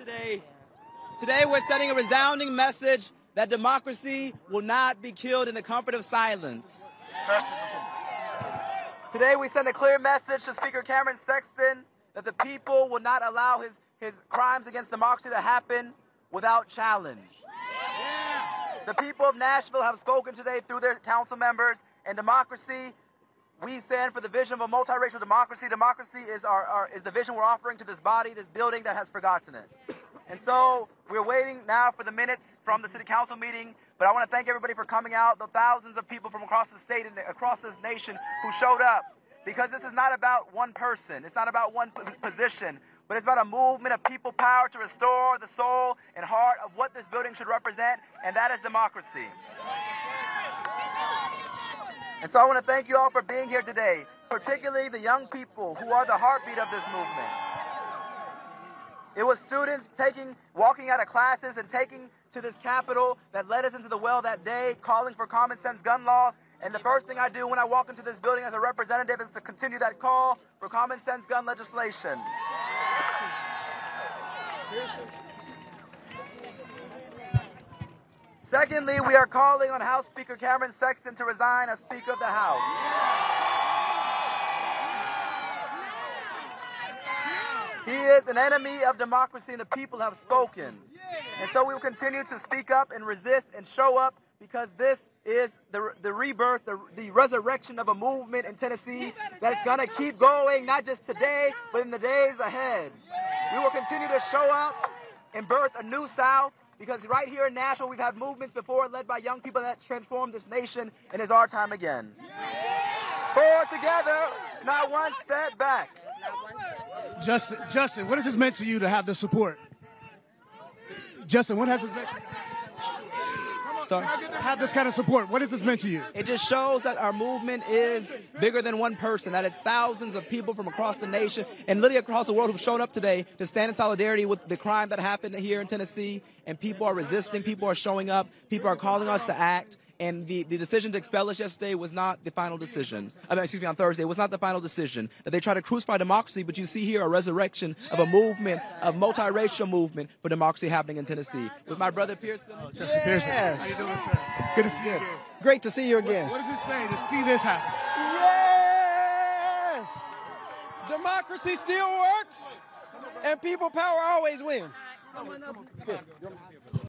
today. Today we're sending a resounding message that democracy will not be killed in the comfort of silence. Today we send a clear message to Speaker Cameron Sexton that the people will not allow his crimes against democracy to happen without challenge. The people of Nashville have spoken today through their council members, and democracy, we stand for the vision of a multiracial democracy. Democracy is the vision we're offering to this body, this building that has forgotten it. And so we're waiting now for the minutes from the city council meeting, but I want to thank everybody for coming out, the thousands of people from across the state and across this nation who showed up, because this is not about one person, it's not about one position, but it's about a movement of people power to restore the soul and heart of what this building should represent, and that is democracy. And so I want to thank you all for being here today, particularly the young people who are the heartbeat of this movement. It was students walking out of classes and taking to this Capitol that led us into the well that day, calling for common sense gun laws. And the first thing I do when I walk into this building as a representative is to continue that call for common sense gun legislation. Secondly, we are calling on House Speaker Cameron Sexton to resign as Speaker of the House. He is an enemy of democracy, and the people have spoken. And so we will continue to speak up and resist and show up, because this is the rebirth, the resurrection of a movement in Tennessee that's going to keep going, not just today, but in the days ahead. We will continue to show up and birth a new South, because right here in Nashville, we've had movements before led by young people that transformed this nation, and it's our time again. Forward together, not one step back. Justin, what has this meant to you to have the support? Justin, what has this meant to you? Sorry? Have this kind of support. What has this meant to you? It just shows that our movement is bigger than one person, that it's thousands of people from across the nation and literally across the world who've shown up today to stand in solidarity with the crime that happened here in Tennessee. And people are resisting, people are showing up, people are calling us to act. And the decision to expel us yesterday was not the final decision. On Thursday, it was not the final decision. That they try to crucify democracy, but you see here a resurrection of a movement, a multiracial movement for democracy happening in Tennessee. With my brother Pearson. Oh, Justin Pearson. How you doing, sir? Good to see you again. Great to see you again. What does it say to see this happen? Yes! Democracy still works, and people power always wins.